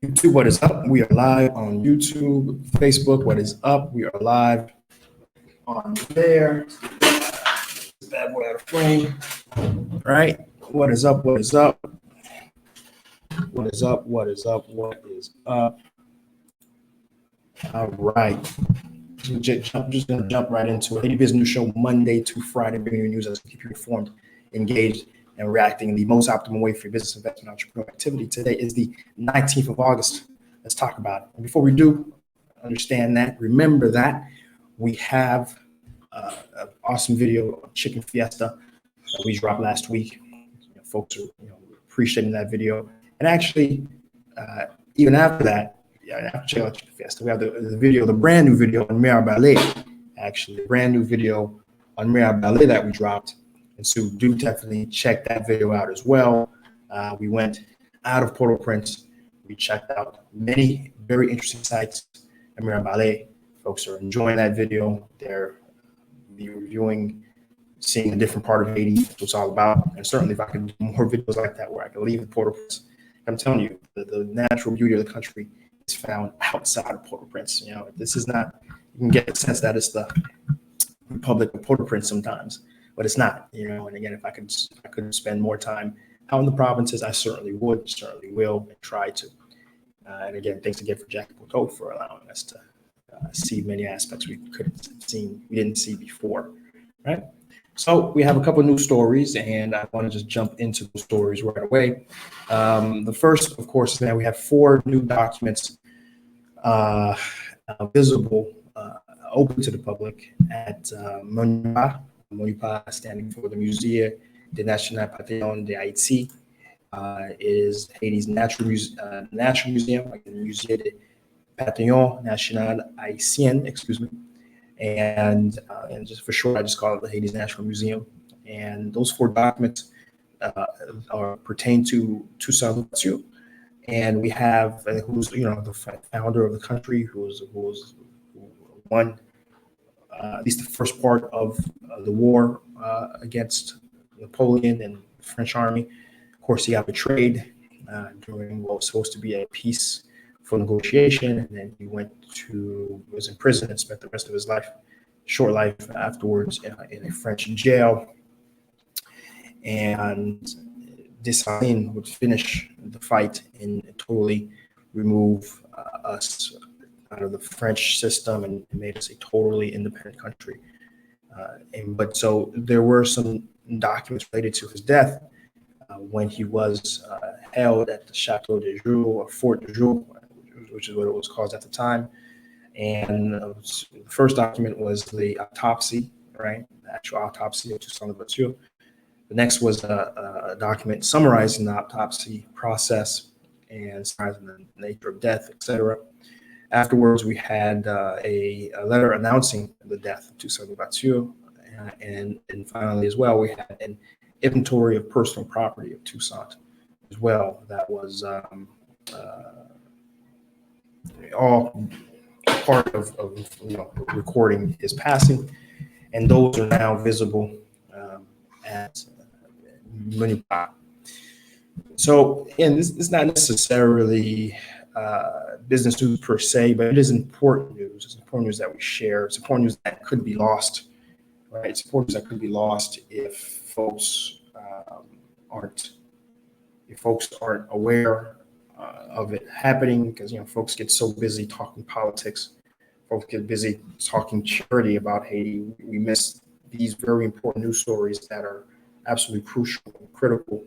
YouTube, what is up? We are live on YouTube. Facebook, what is up? We are live on there. Bad boy out of frame. Right? What is up? What is up? What is up? What is up? What is up? All right. Just gonna jump right into it. Haiti Business News Show, Monday to Friday, bringing you news as to keep you informed, engaged, and reacting in the most optimal way for your business, investment, entrepreneurial activity. Today is the 19th of August. Let's talk about it. And before we do, understand that, remember that we have an awesome video of Chicken Fiesta that we dropped last week. Folks are appreciating that video. And actually, even after that, after Chicken Fiesta, we have the video, the brand new video on Mira Ballet, actually, the brand new video on Mira Ballet that we dropped. And so do definitely check that video out as well. We went out of Port-au-Prince. We checked out many very interesting sites at Mira Ballet. Folks are enjoying that video. They're reviewing, seeing a different part of Haiti, what it's all about. And certainly if I could do more videos like that where I can leave Port-au-Prince, I'm telling you, the natural beauty of the country is found outside of Port-au-Prince. This is not, you can get a sense that it's the Republic of Port-au-Prince sometimes, but it's not, and again, if I could spend more time out in the provinces, I certainly would, certainly will, and try to. And again, thanks again for Jackie Cousteau for allowing us to see many aspects we didn't see before, right? So we have a couple of new stories, and I want to just jump into the stories right away. The first, of course, is that we have 4 new documents visible, open to the public at MUPANAH, standing for the Musée des Nations Patrimoniales de Haïti. It is Haiti's national museum, like the Musée des Patrimoine National Haitien, excuse me. And just for short, I just call it the Haiti's National Museum. And those 4 documents pertain to Toussaint Louverture. And we have who's the founder of the country, who won at least the first part of the war against Napoleon and the French army. Of course, he got betrayed during what was supposed to be a peace for negotiation, and then he was in prison and spent the rest of his short life afterwards in a French jail. And Dessalines would finish the fight and totally remove us out of the French system and made us a totally independent country. But so there were some documents related to his death when he was held at the Chateau de Joux, or Fort de Joux, which is what it was called at the time. And the first document was the autopsy, right? The actual autopsy of Toussaint Louverture. The next was a document summarizing the autopsy process and summarizing the nature of death, etc. Afterwards, we had a letter announcing the death of Toussaint Louverture. And finally, as well, we had an inventory of personal property of Toussaint as well. That was all part of recording his passing, and those are now visible at MUPANAH. So, and this is not necessarily business news per se, but it is important news. It's important news that we share. It's important news that could be lost, right? It's important news that could be lost if folks aren't aware of it happening, because folks get so busy talking politics, folks get busy talking charity about Haiti. We miss these very important news stories that are absolutely crucial and critical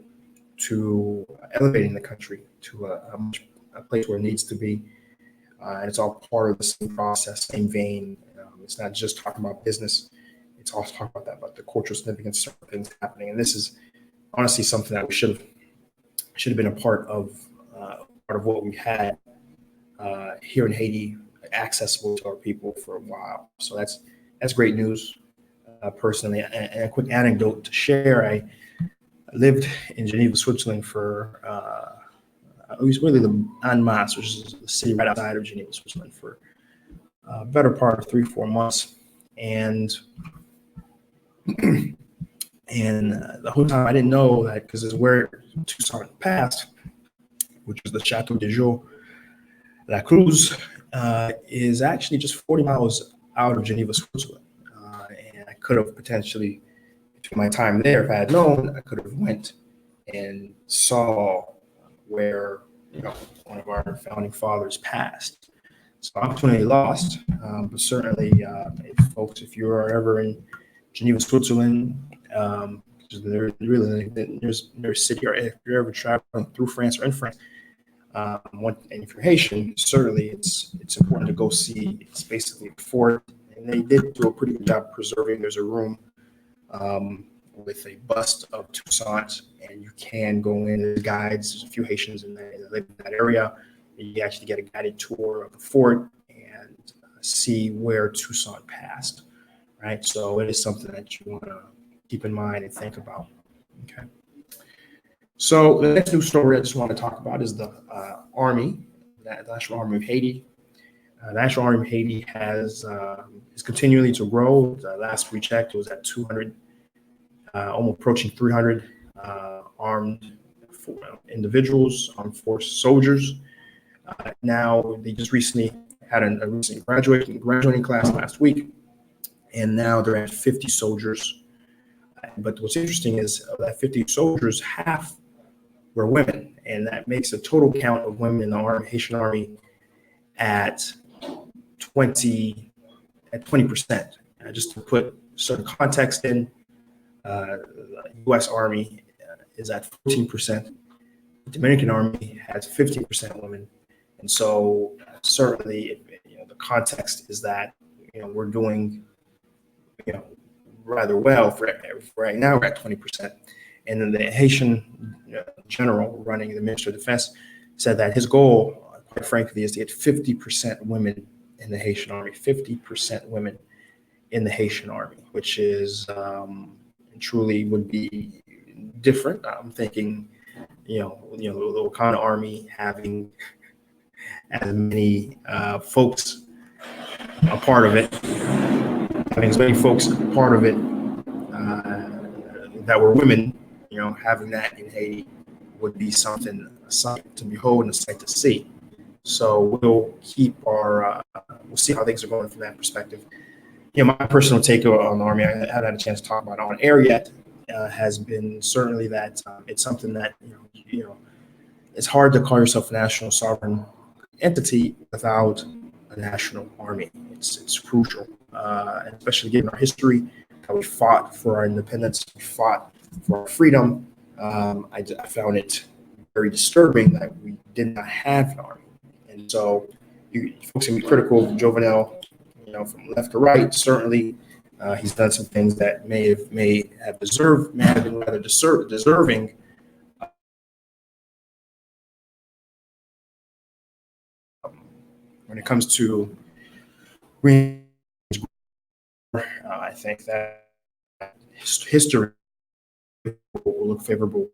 to elevating the country to a place where it needs to be. And it's all part of the same process, same vein. It's not just talking about business. It's also talking about the cultural significance of certain things happening. And this is honestly something that we should have been a part of what we had here in Haiti, accessible to our people for a while. So that's great news. Personally, and a quick anecdote to share: I lived in Geneva, Switzerland for it was really the Annemasse, which is the city right outside of Geneva, Switzerland, for a better part of 3-4 months, and the whole time I didn't know that, because it's where Toussaint passed. which is the Chateau de Joux La Cruz, is actually just 40 miles out of Geneva, Switzerland. And I could have potentially, between my time there, if I had known, I could have went and saw where one of our founding fathers passed. So opportunity lost, but certainly, if you are ever in Geneva, Switzerland, there's city, or if you're ever traveling through France or in France, and if you're Haitian, certainly it's important to go see. It's basically a fort, and they did do a pretty good job preserving. There's a room with a bust of Toussaint, and you can go in. There's guides. There's a few Haitians that live in that area. You actually get a guided tour of the fort and see where Toussaint passed. Right, so it is something that you want to keep in mind and think about. Okay. So the next news story I just want to talk about is the Army, the National Army of Haiti. The National Army of Haiti is continually to grow. Last we checked, it was at 200, almost approaching 300 armed individuals, armed force soldiers. Now they just recently had a recent graduating class last week, and now they're at 50 soldiers. But what's interesting is of that 50 soldiers, half were women, and that makes a total count of women in the Haitian Army at 20%. Just to put some context in, the U.S. Army is at 14%. The Dominican Army has 15% women, and so certainly, the context is that we're doing rather well. For right now, we're at 20%. And then the Haitian general running the Ministry of Defense said that his goal, quite frankly, is to get 50% women in the Haitian Army, 50% women in the Haitian Army, which is truly would be different. I'm thinking, the Wakanda Army having as many folks a part of it, having as many folks part of it that were women, having that in Haiti would be something, a sight to behold and a sight to see. So we'll see how things are going from that perspective. My personal take on the Army, I haven't had a chance to talk about it on air yet, has been certainly that it's something that, it's hard to call yourself a national sovereign entity without a national army. It's crucial, and especially given our history, how we fought for our independence, we fought for our freedom. I found it very disturbing that we did not have an army. And so folks can be critical of Jovenel, from left to right. Certainly, he's done some things that may have been rather deserving. When it comes to I think that history will look favorable.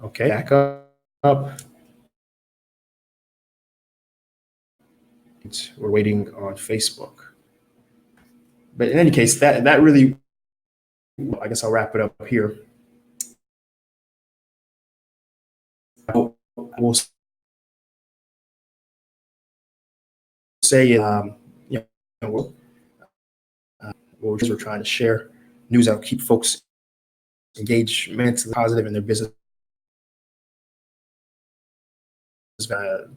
Okay, back up. We're waiting on Facebook. But in any case, that really, I guess I'll wrap it up here. We'll say, we're trying to share news that will keep folks engaged, mentally positive in their business.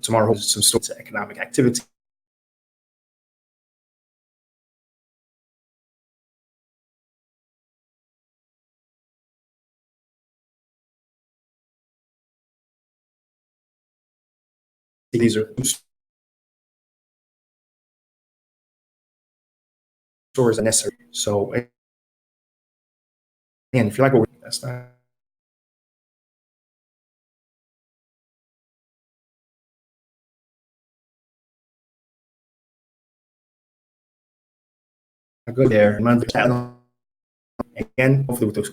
Tomorrow, some sorts of economic activity. These are stories are necessary. So, and if you like what we're, that's not good there. Again, hopefully with those